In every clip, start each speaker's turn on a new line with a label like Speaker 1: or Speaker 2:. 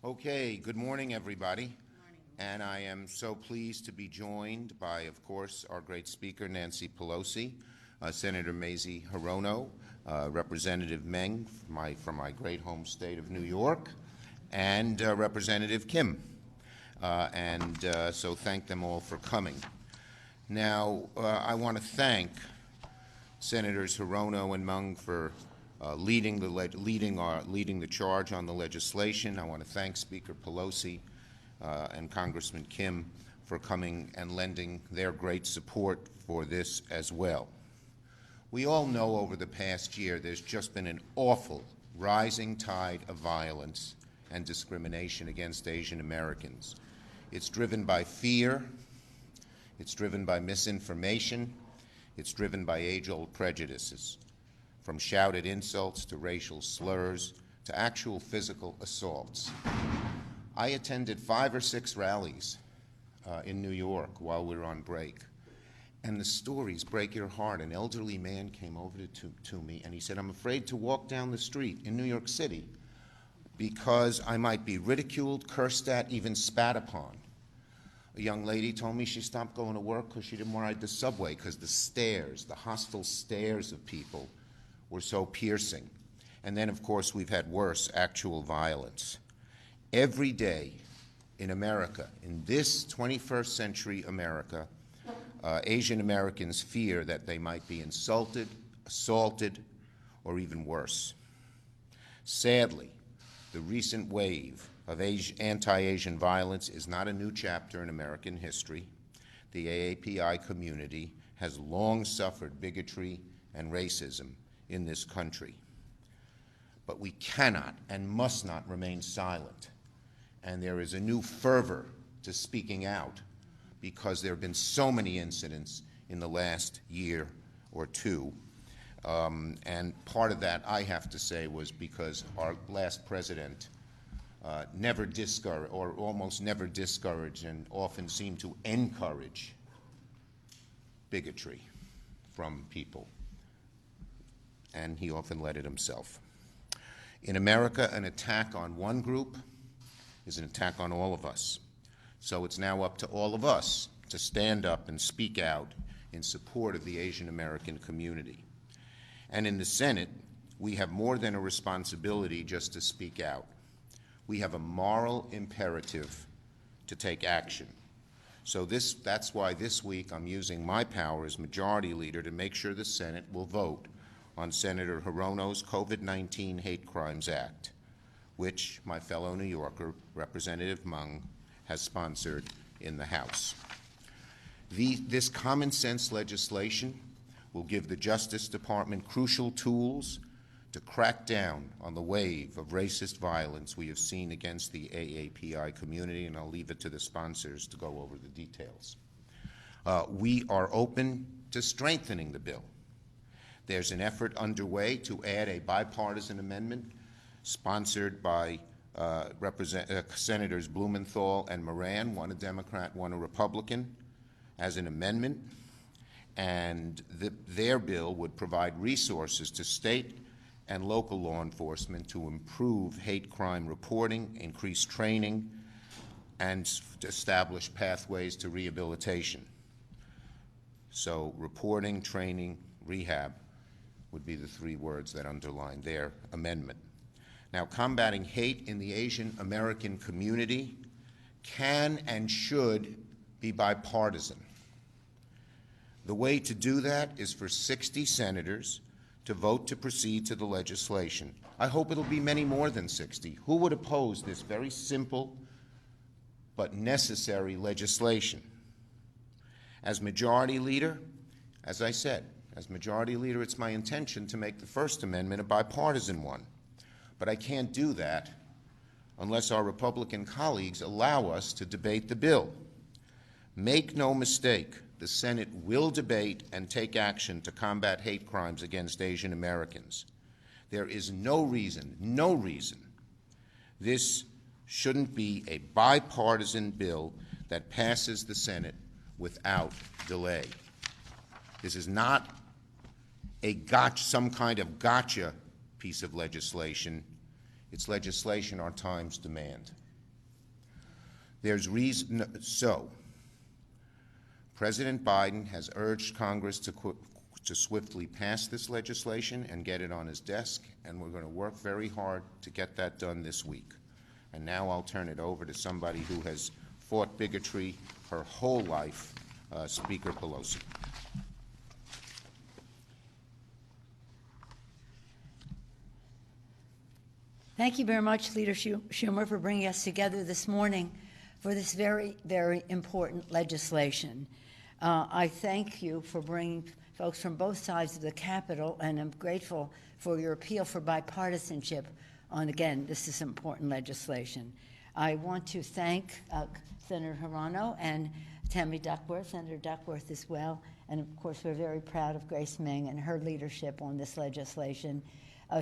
Speaker 1: Okay, good morning, everybody. And I am so pleased to be joined by, of course, our great speaker, Nancy Pelosi, Senator Mazie Hirono, Representative Meng from my great home state of New York, and Representative Kim. So thank them all for coming. Now, I want to thank Senators Hirono and Meng for leading the charge on the legislation. I want to thank Speaker Pelosi and Congressman Kim for coming and lending their great support for this as well. We all know over the past year there's just been an awful rising tide of violence and discrimination against Asian Americans. It's driven by fear, it's driven by misinformation, it's driven by age-old prejudices, from shouted insults to racial slurs to actual physical assaults. I attended 5 or 6 rallies in New York while we were on break, and the stories break your heart. An elderly man came over to me and he said, "I'm afraid to walk down the street in New York City because I might be ridiculed, cursed at, even spat upon." A young lady told me she stopped going to work because she didn't want to ride the subway because the stares, the hostile stares of people were so piercing. And then, of course, we've had worse, actual violence. Every day in America, in this 21st century America, Asian Americans fear that they might be insulted, assaulted, or even worse. Sadly, the recent wave of anti-Asian violence is not a new chapter in American history. The AAPI community has long suffered bigotry and racism in this country. But we cannot and must not remain silent. And there is a new fervor to speaking out because there have been so many incidents in the last year or two. And part of that, I have to say, was because our last president never discouraged, or almost never discouraged, and often seemed to encourage bigotry from people. And he often led it himself. In America, an attack on one group is an attack on all of us. So it's now up to all of us to stand up and speak out in support of the Asian American community. And in the Senate, we have more than a responsibility just to speak out. We have a moral imperative to take action. So that's why this week I'm using my power as Majority Leader to make sure the Senate will vote on Senator Hirono's COVID-19 Hate Crimes Act, which my fellow New Yorker, Representative Meng, has sponsored in the House. This common sense legislation will give the Justice Department crucial tools to crack down on the wave of racist violence we have seen against the AAPI community, and I'll leave it to the sponsors to go over the details. We are open to strengthening the bill. There's an effort underway to add a bipartisan amendment sponsored by Senators Blumenthal and Moran, one a Democrat, one a Republican, as an amendment. And their bill would provide resources to state and local law enforcement to improve hate crime reporting, increase training, and establish pathways to rehabilitation. So reporting, training, rehab would be the 3 words that underline their amendment. Now, combating hate in the Asian American community can and should be bipartisan. The way to do that is for 60 senators to vote to proceed to the legislation. I hope it'll be many more than 60. Who would oppose this very simple but necessary legislation? As Majority Leader, as I said, as Majority Leader, it's my intention to make the First Amendment a bipartisan one. But I can't do that unless our Republican colleagues allow us to debate the bill. Make no mistake, the Senate will debate and take action to combat hate crimes against Asian Americans. There is no reason this shouldn't be a bipartisan bill that passes the Senate without delay. This is not some kind of gotcha piece of legislation. It's legislation our times demand. There's reason, so President Biden has urged Congress to swiftly pass this legislation and get it on his desk, and we're going to work very hard to get that done this week. And now I'll turn it over to somebody who has fought bigotry her whole life, Speaker Pelosi.
Speaker 2: Thank you very much, Leader Schumer, for bringing us together this morning for this very, very important legislation. I thank you for bringing folks from both sides of the Capitol, and I'm grateful for your appeal for bipartisanship on, again, this is important legislation. I want to thank Senator Hirono and Tammy Duckworth, Senator Duckworth as well, and of course we're very proud of Grace Meng and her leadership on this legislation.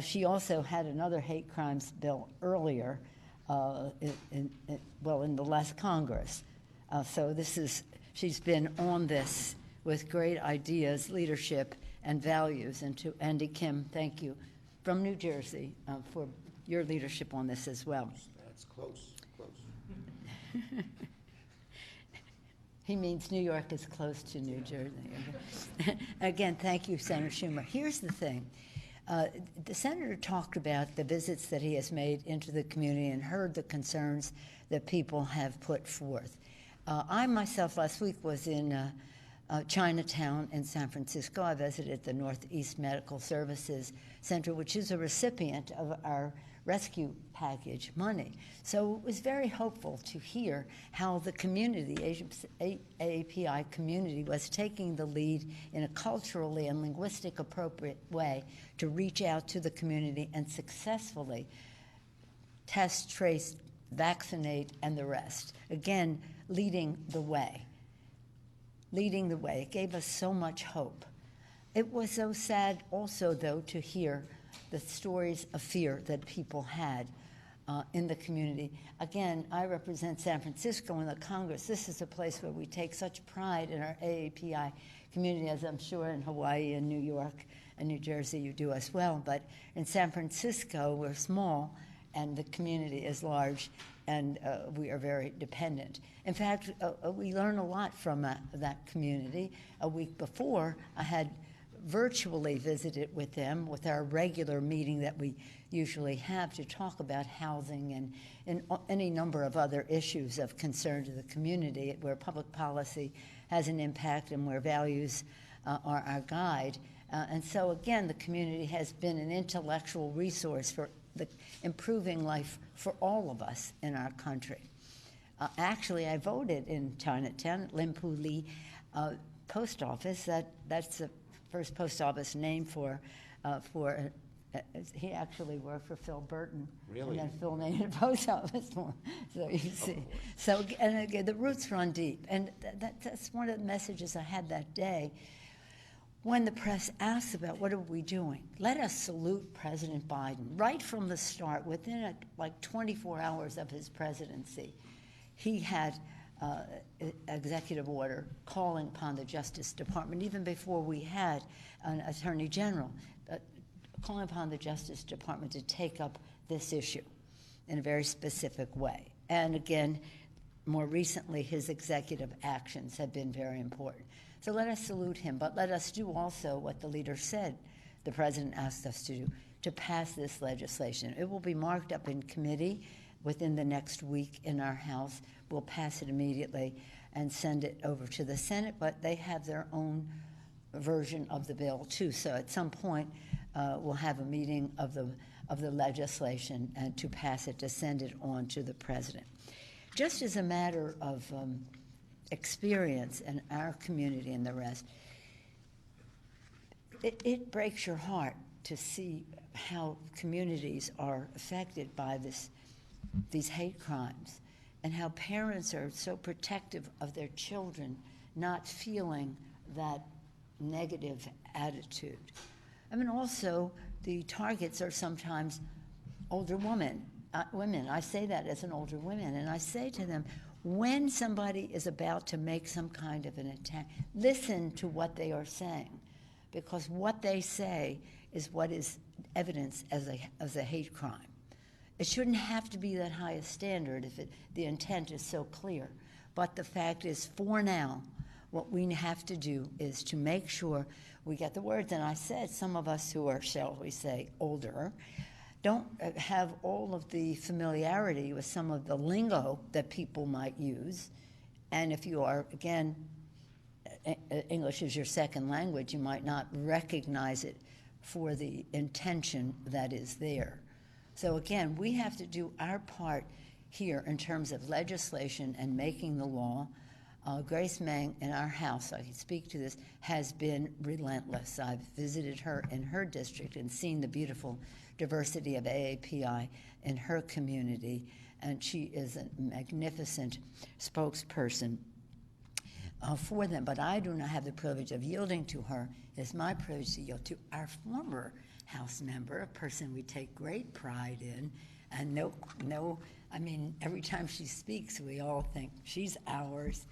Speaker 2: She also had another hate crimes bill earlier, in the last Congress. So she's been on this with great ideas, leadership, and values. And to Andy Kim, thank you, from New Jersey, for your leadership on this as well.
Speaker 1: That's close.
Speaker 2: He means New York is close to New Jersey. Again, thank you, Senator Schumer. Here's the thing. The senator talked about the visits that he has made into the community and heard the concerns that people have put forth. I myself last week was in Chinatown in San Francisco. I visited the Northeast Medical Services Center, which is a recipient of our rescue package money. So it was very hopeful to hear how the community, the AAPI community, was taking the lead in a culturally and linguistic appropriate way to reach out to the community and successfully test, trace, vaccinate, and the rest. Again, leading the way. Leading the way. It gave us so much hope. It was so sad also, though, to hear the stories of fear that people had in the community. Again, I represent San Francisco in the Congress. This is a place where we take such pride in our AAPI community, as I'm sure in Hawaii and New York and New Jersey you do as well. But in San Francisco, we're small, and the community is large, and we are very dependent. In fact, we learn a lot from that community. A week before, I had virtually visited with them with our regular meeting that we usually have to talk about housing and any number of other issues of concern to the community, where public policy has an impact and where values are our guide. And so, again, the community has been an intellectual resource for improving life for all of us in our country. Actually, I voted in Chinatown at Limpu Li Post Office. That's the first post office named for he actually worked for Phil Burton.
Speaker 1: Really?
Speaker 2: And then Phil named it post office for him. So you see. So, and again, the roots run deep. And that's one of the messages I had that day. When the press asks about what are we doing, let us salute President Biden. Right from the start, within like 24 hours of his presidency, he had executive order calling upon the Justice Department, even before we had an Attorney General, calling upon the Justice Department to take up this issue in a very specific way. And again, more recently, his executive actions have been very important. So let us salute him, but let us do also what the leader said the president asked us to do, to pass this legislation. It will be marked up in committee within the next week in our House. We'll pass it immediately and send it over to the Senate, but they have their own version of the bill too. So at some point, we'll have a meeting of the legislation and to pass it, to send it on to the president. Just as a matter of experience in our community and the rest, it breaks your heart to see how communities are affected by these hate crimes, and how parents are so protective of their children not feeling that negative attitude. I mean, also, the targets are sometimes older women. I say that as an older woman, and I say to them, when somebody is about to make some kind of an attack, listen to what they are saying, because what they say is what is evidence as a hate crime. It shouldn't have to be that high a standard if the intent is so clear. But the fact is, for now, what we have to do is to make sure we get the words. And I said some of us who are, shall we say, older, don't have all of the familiarity with some of the lingo that people might use. And if you are, again, English is your second language, you might not recognize it for the intention that is there. So again, we have to do our part here in terms of legislation and making the law. Grace Meng in our house, I can speak to this, has been relentless. I've visited her in her district and seen the beautiful diversity of AAPI in her community, and she is a magnificent spokesperson for them. But I do not have the privilege of yielding to her. It's my privilege to yield to our former House member, a person we take great pride in, and I mean, every time she speaks, we all think, she's ours,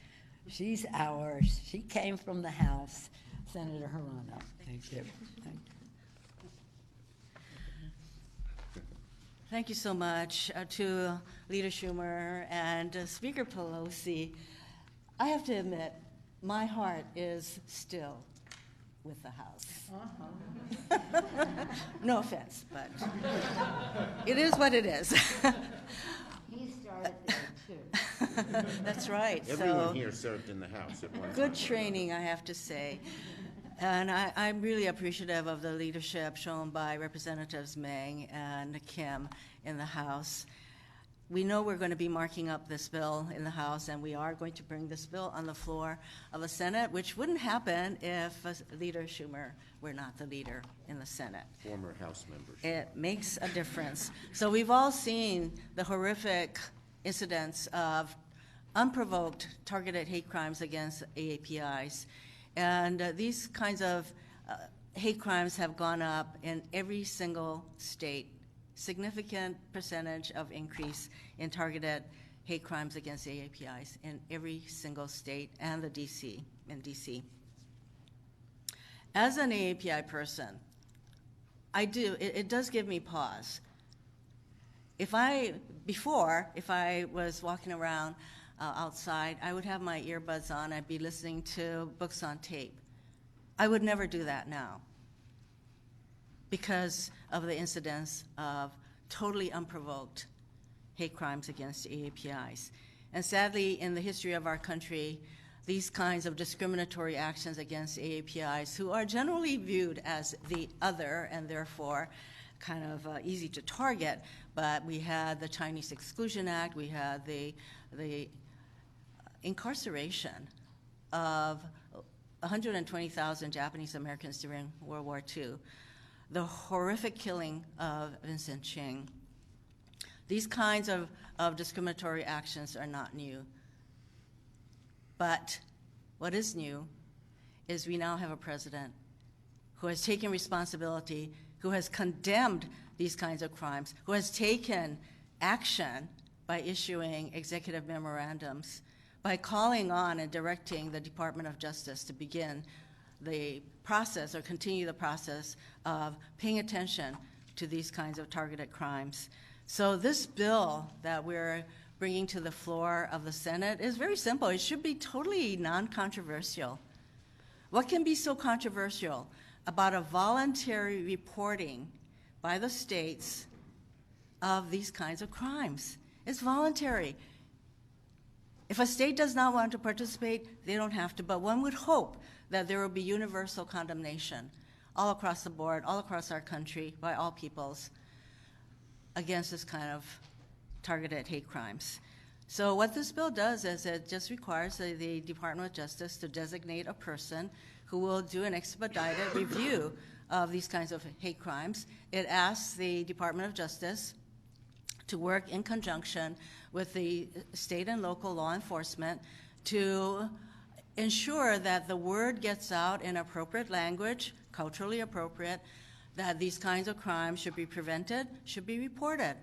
Speaker 2: she's ours, she came from the House, Senator Hirono. Thank you.
Speaker 3: Thank you so much to Leader Schumer and Speaker Pelosi. I have to admit, my heart is still with the House. No offense, but it is what it is.
Speaker 2: He started there, too.
Speaker 3: That's right.
Speaker 1: Everyone here served in the House at one time.
Speaker 3: Good training, I have to say. And I'm really appreciative of the leadership shown by Representatives Meng and Kim in the House. We know we're going to be marking up this bill in the House, and we are going to bring this bill on the floor of the Senate, which wouldn't happen if Leader Schumer were not the leader in the Senate.
Speaker 1: Former House members.
Speaker 3: It makes a difference. So we've all seen the horrific incidents of unprovoked targeted hate crimes against AAPIs. And these kinds of hate crimes have gone up in every single state. Significant percentage of increase in targeted hate crimes against AAPIs in every single state and the in DC. As an AAPI person, it does give me pause. If I was walking around outside, I would have my earbuds on, I'd be listening to books on tape. I would never do that now because of the incidents of totally unprovoked hate crimes against AAPIs. And sadly, in the history of our country, these kinds of discriminatory actions against AAPIs, who are generally viewed as the other and therefore kind of easy to target, but we had the Chinese Exclusion Act, we had the incarceration of 120,000 Japanese Americans during World War II, the horrific killing of Vincent Ching. These kinds of discriminatory actions are not new. But what is new is we now have a president who has taken responsibility, who has condemned these kinds of crimes, who has taken action by issuing executive memorandums, by calling on and directing the Department of Justice to begin the process or continue the process of paying attention to these kinds of targeted crimes. So this bill that we're bringing to the floor of the Senate is very simple. It should be totally non-controversial. What can be so controversial about a voluntary reporting by the states of these kinds of crimes? It's voluntary. If a state does not want to participate, they don't have to, but one would hope that there will be universal condemnation all across the board, all across our country, by all peoples against this kind of targeted hate crimes. So what this bill does is it just requires the Department of Justice to designate a person who will do an expedited review of these kinds of hate crimes. It asks the Department of Justice to work in conjunction with the state and local law enforcement to ensure that the word gets out in appropriate language, culturally appropriate, that these kinds of crimes should be prevented, should be reported.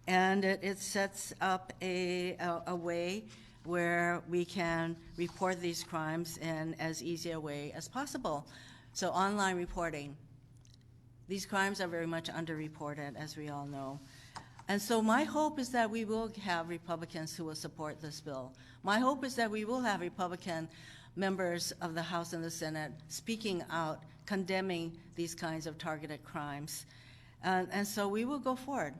Speaker 3: And it sets up a way where we can report these crimes in as easy a way as possible. So online reporting. These crimes are very much underreported, as we all know. And so my hope is that we will have Republicans who will support this bill. My hope is that we will have Republican members of the House and the Senate speaking out, condemning these kinds of targeted crimes. And so we will go forward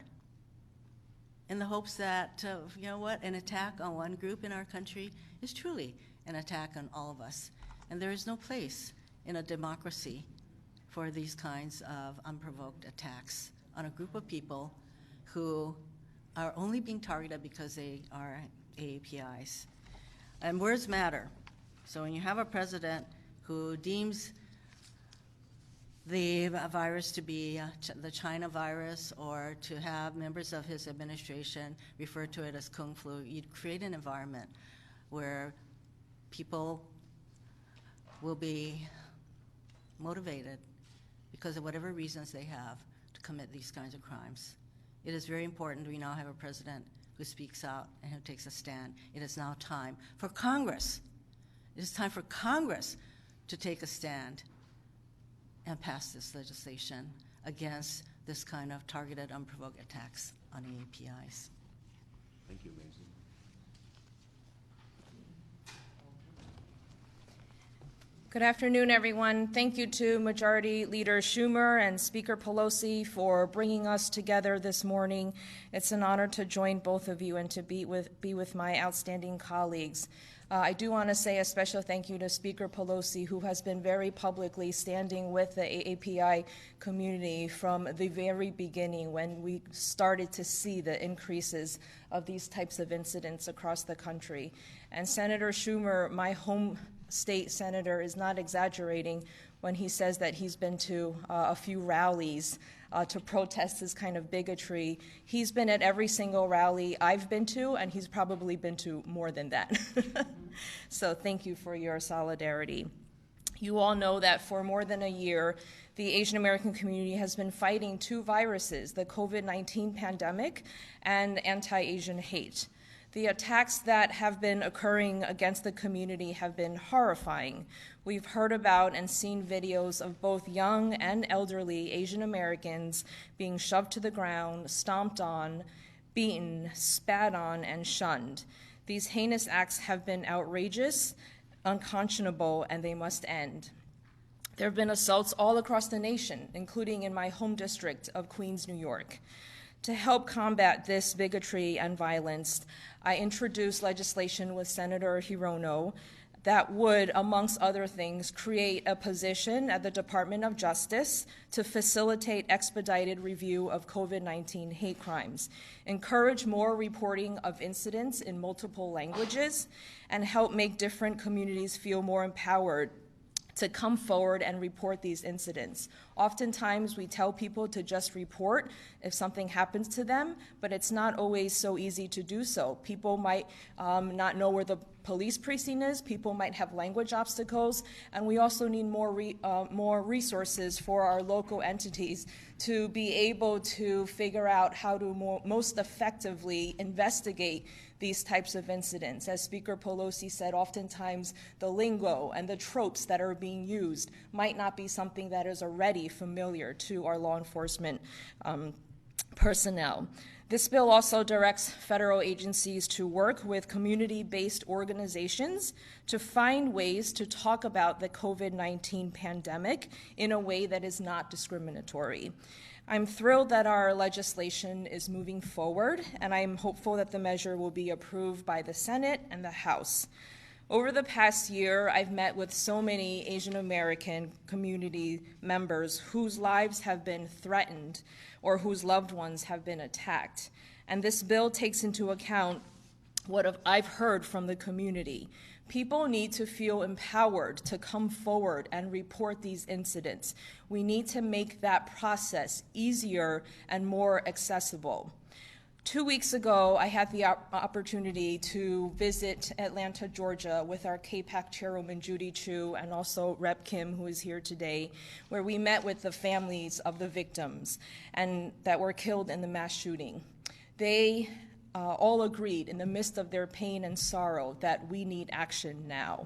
Speaker 3: in the hopes that, you know what, an attack on one group in our country is truly an attack on all of us. And there is no place in a democracy for these kinds of unprovoked attacks on a group of people who are only being targeted because they are AAPIs. And words matter. So when you have a president who deems the virus to be the China virus, or to have members of his administration refer to it as Kung flu, you'd create an environment where people will be motivated because of whatever reasons they have to commit these kinds of crimes. It is very important we now have a president who speaks out and who takes a stand. It is now time for Congress. It is time for Congress to take a stand and pass this legislation against this kind of targeted, unprovoked attacks on AAPIs.
Speaker 1: Thank you, Mazie.
Speaker 4: Good afternoon, everyone. Thank you to Majority Leader Schumer and Speaker Pelosi for bringing us together this morning. It's an honor to join both of you and to be with my outstanding colleagues. I do want to say a special thank you to Speaker Pelosi, who has been very publicly standing with the AAPI community from the very beginning when we started to see the increases of these types of incidents across the country. And Senator Schumer, my home state senator, is not exaggerating when he says that he's been to a few rallies to protest this kind of bigotry. He's been at every single rally I've been to, and he's probably been to more than that. So thank you for your solidarity. You all know that for more than a year, the Asian American community has been fighting two viruses, the COVID-19 pandemic and anti-Asian hate. The attacks that have been occurring against the community have been horrifying. We've heard about and seen videos of both young and elderly Asian Americans being shoved to the ground, stomped on, beaten, spat on, and shunned. These heinous acts have been outrageous, unconscionable, and they must end. There have been assaults all across the nation, including in my home district of Queens, New York. To help combat this bigotry and violence, I introduced legislation with Senator Hirono that would, amongst other things, create a position at the Department of Justice to facilitate expedited review of COVID-19 hate crimes, encourage more reporting of incidents in multiple languages, and help make different communities feel more empowered to come forward and report these incidents. Oftentimes, we tell people to just report if something happens to them, but it's not always so easy to do so. People might not know where the police precinct is, people might have language obstacles, and we also need more resources for our local entities to be able to figure out how to most effectively investigate these types of incidents. As Speaker Pelosi said, oftentimes the lingo and the tropes that are being used might not be something that is already familiar to our law enforcement personnel. This bill also directs federal agencies to work with community-based organizations to find ways to talk about the COVID-19 pandemic in a way that is not discriminatory. I'm thrilled that our legislation is moving forward, and I'm hopeful that the measure will be approved by the Senate and the House. Over the past year, I've met with so many Asian American community members whose lives have been threatened or whose loved ones have been attacked. And this bill takes into account what I've heard from the community. People need to feel empowered to come forward and report these incidents. We need to make that process easier and more accessible. 2 weeks ago, I had the opportunity to visit Atlanta, Georgia with our KPAC chairwoman, Judy Chu, and also Rep. Kim, who is here today, where we met with the families of the victims and that were killed in the mass shooting. They all agreed in the midst of their pain and sorrow that we need action now.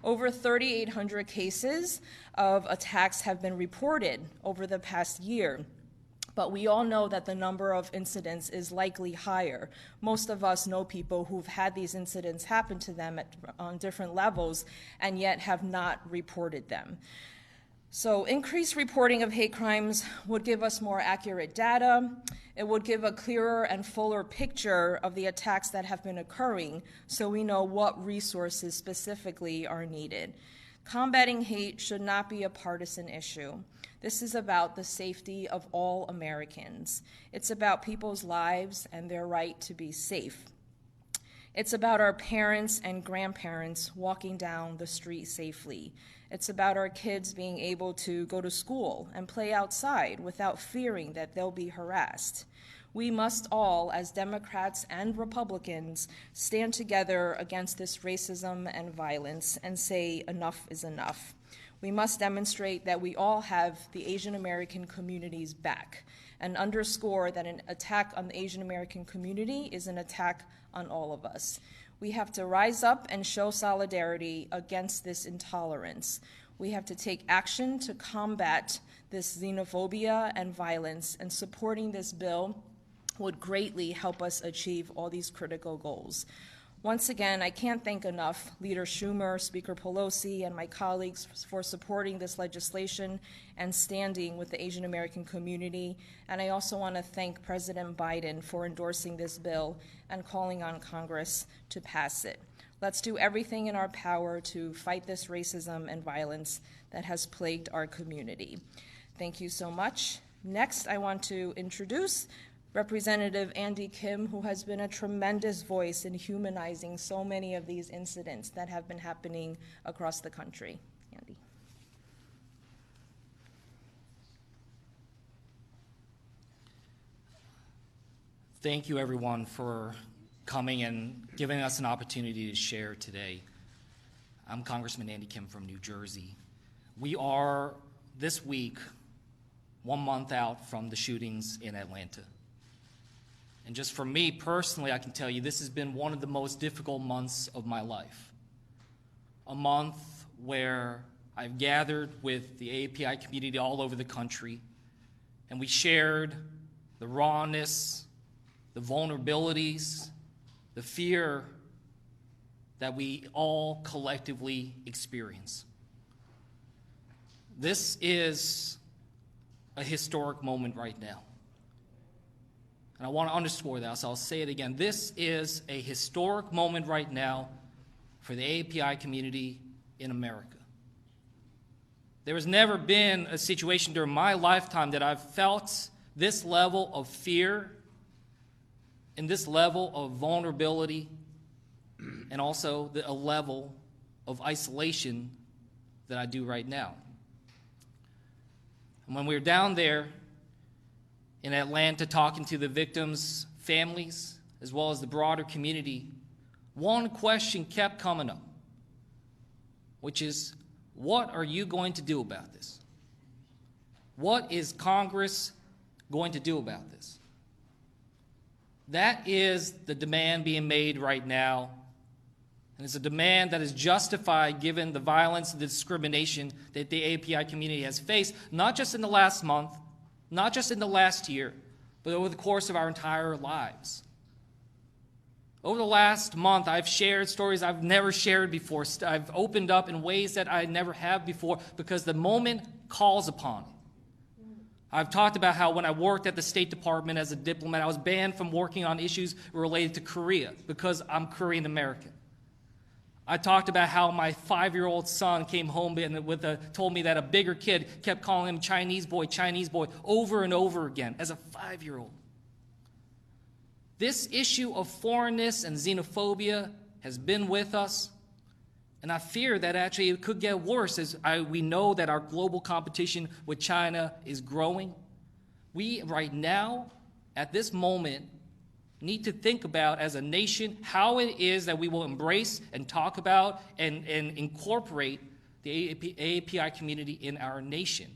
Speaker 4: Over 3,800 cases of attacks have been reported over the past year. But we all know that the number of incidents is likely higher. Most of us know people who've had these incidents happen to them on different levels and yet have not reported them. So increased reporting of hate crimes would give us more accurate data. It would give a clearer and fuller picture of the attacks that have been occurring, so we know what resources specifically are needed. Combating hate should not be a partisan issue. This is about the safety of all Americans. It's about people's lives and their right to be safe. It's about our parents and grandparents walking down the street safely. It's about our kids being able to go to school and play outside without fearing that they'll be harassed. We must all, as Democrats and Republicans, stand together against this racism and violence and say enough is enough. We must demonstrate that we all have the Asian American community's back and underscore that an attack on the Asian American community is an attack on all of us. We have to rise up and show solidarity against this intolerance. We have to take action to combat this xenophobia and violence, and supporting this bill would greatly help us achieve all these critical goals. Once again, I can't thank enough Leader Schumer, Speaker Pelosi, and my colleagues for supporting this legislation and standing with the Asian American community. And I also want to thank President Biden for endorsing this bill and calling on Congress to pass it. Let's do everything in our power to fight this racism and violence that has plagued our community. Thank you so much. Next, I want to introduce Representative Andy Kim, who has been a tremendous voice in humanizing so many of these incidents that have been happening across the country. Andy.
Speaker 5: Thank you, everyone, for coming and giving us an opportunity to share today. I'm Congressman Andy Kim from New Jersey. We are, this week, 1 month out from the shootings in Atlanta. And just for me personally, I can tell you this has been one of the most difficult months of my life. A month where I've gathered with the AAPI community all over the country, and we shared the rawness, the vulnerabilities, the fear that we all collectively experience. This is a historic moment right now. And I want to underscore that, so I'll say it again. This is a historic moment right now for the AAPI community in America. There has never been a situation during my lifetime that I've felt this level of fear and this level of vulnerability and also a level of isolation that I do right now. And when we were down there in Atlanta talking to the victims' families, as well as the broader community, one question kept coming up, which is, what are you going to do about this? What is Congress going to do about this? That is the demand being made right now, and it's a demand that is justified given the violence and the discrimination that the AAPI community has faced, not just in the last month, not just in the last year, but over the course of our entire lives. Over the last month, I've shared stories I've never shared before. I've opened up in ways that I never have before because the moment calls upon it. I've talked about how when I worked at the State Department as a diplomat, I was banned from working on issues related to Korea because I'm Korean American. I talked about how my 5-year-old son came home and told me that a bigger kid kept calling him Chinese boy, over and over again as a 5-year-old. This issue of foreignness and xenophobia has been with us, and I fear that actually it could get worse as we know that our global competition with China is growing. We, right now, at this moment, need to think about as a nation how it is that we will embrace and talk about and incorporate the AAPI community in our nation.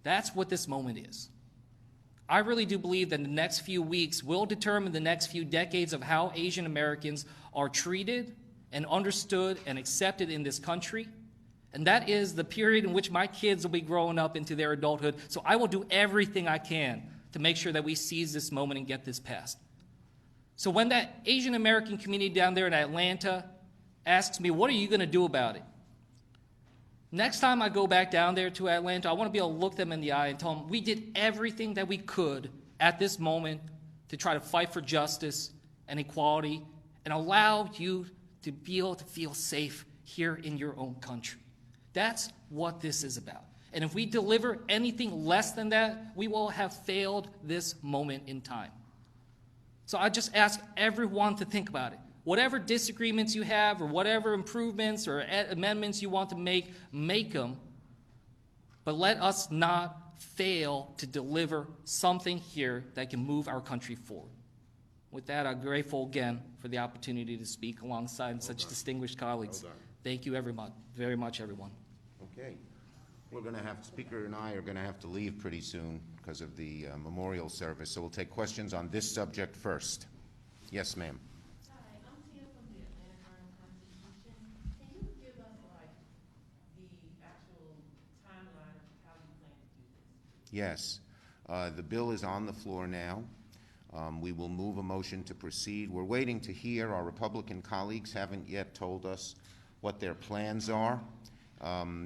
Speaker 5: That's what this moment is. I really do believe that the next few weeks will determine the next few decades of how Asian Americans are treated and understood and accepted in this country. And that is the period in which my kids will be growing up into their adulthood. So I will do everything I can to make sure that we seize this moment and get this passed. So when that Asian American community down there in Atlanta asks me, what are you going to do about it? Next time I go back down there to Atlanta, I want to be able to look them in the eye and tell them we did everything that we could at this moment to try to fight for justice and equality and allow you to be able to feel safe here in your own country. That's what this is about. And if we deliver anything less than that, we will have failed this moment in time. So I just ask everyone to think about it. Whatever disagreements you have or whatever improvements or amendments you want to make them. But let us not fail to deliver something here that can move our country forward. With that, I'm grateful again for the opportunity to speak alongside such distinguished colleagues. Thank you very much, everyone.
Speaker 1: Okay. We're going to have, Speaker and I are going to have to leave pretty soon because of the memorial service, so we'll take questions on this subject first. Yes, ma'am.
Speaker 6: Hi, I'm Tia from the Atlanta Journal-Constitution. Can you give us, the actual timeline of how you plan to do this?
Speaker 1: Yes. The bill is on the floor now. We will move a motion to proceed. We're waiting to hear. Our Republican colleagues haven't yet told us what their plans are.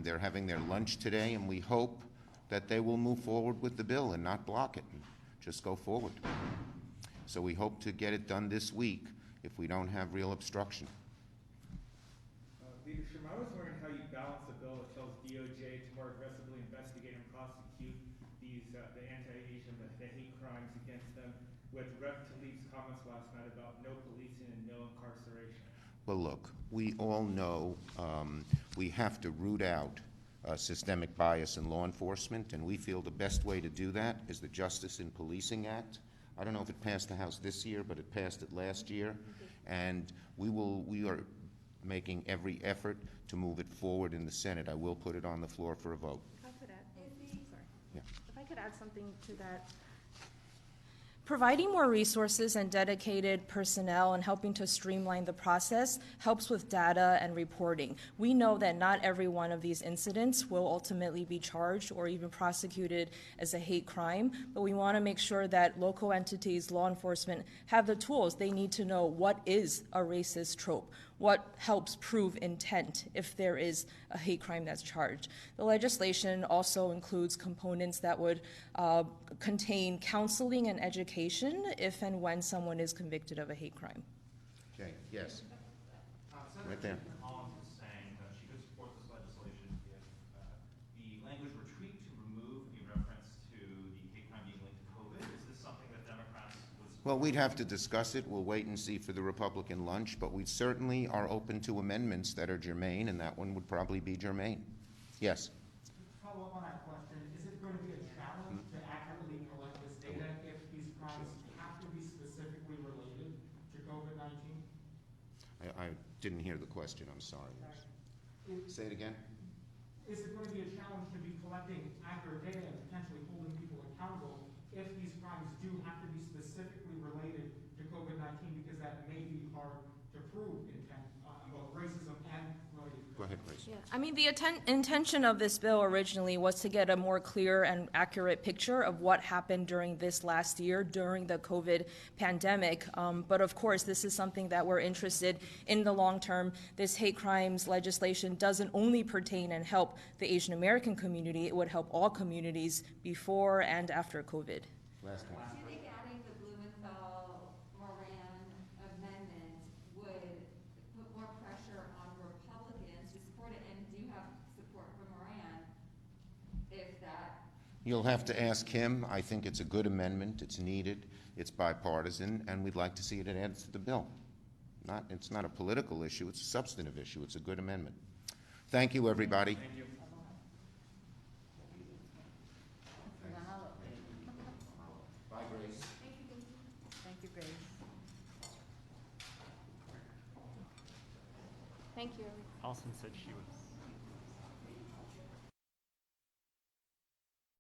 Speaker 1: They're having their lunch today, and we hope that they will move forward with the bill and not block it and just go forward. So we hope to get it done this week if we don't have real obstruction.
Speaker 7: Leader Schumer, I was wondering how you balance a bill that tells DOJ to more aggressively investigate and prosecute these the anti-Asian, the hate crimes against them, with Rep. Tlaib's comments last night about no policing and no incarceration.
Speaker 1: Well, look, we all know we have to root out systemic bias in law enforcement, and we feel the best way to do that is the Justice in Policing Act. I don't know if it passed the House this year, but it passed it last year, and we are making every effort to move it forward in the Senate. I will put it on the floor for a vote.
Speaker 4: If I could add,
Speaker 1: Yeah.
Speaker 4: If I could add something to that. Providing more resources and dedicated personnel and helping to streamline the process helps with data and reporting. We know that not every one of these incidents will ultimately be charged or even prosecuted as a hate crime, but we want to make sure that local entities, law enforcement, have the tools they need to know what is a racist trope, what helps prove intent if there is a hate crime that's charged. The legislation also includes components that would contain counseling and education if and when someone is convicted of a hate crime.
Speaker 1: Okay, yes. Right there.
Speaker 8: Collins is saying that she could support this legislation if the language were tweaked to remove a reference to the hate crime being linked to COVID. Is this something that Democrats would support?
Speaker 1: Well, we'd have to discuss it. We'll wait and see for the Republican lunch, but we certainly are open to amendments that are germane, and that one would probably be germane. Yes?
Speaker 9: Follow up on that question, is it going to be a challenge to accurately collect this data if these crimes have to be specifically related to COVID-19?
Speaker 1: I didn't hear the question, I'm sorry. Say it again?
Speaker 9: Is it going to be a challenge to be collecting accurate data and potentially holding people accountable if these crimes do have to be specifically related to COVID-19, because that may be hard to prove intent on both racism and related to COVID?
Speaker 1: Go ahead, please.
Speaker 4: Yeah, I mean, the intention of this bill originally was to get a more clear and accurate picture of what happened during this last year, during the COVID pandemic. But of course, this is something that we're interested in the long term. This hate crimes legislation doesn't only pertain and help the Asian American community, it would help all communities before and after COVID.
Speaker 1: Last one.
Speaker 10: Do you think adding the Blumenthal-Moran amendment would put more pressure on Republicans to support it, and do you have support from Moran if that?
Speaker 1: You'll have to ask him. I think it's a good amendment. It's needed. It's bipartisan, and we'd like to see it added to the bill. It's not a political issue. It's a substantive issue. It's a good amendment. Thank you, everybody.
Speaker 7: Thank you.
Speaker 1: Bye, Grace.
Speaker 2: Thank you, Grace.
Speaker 4: Thank you.
Speaker 8: Allison said she was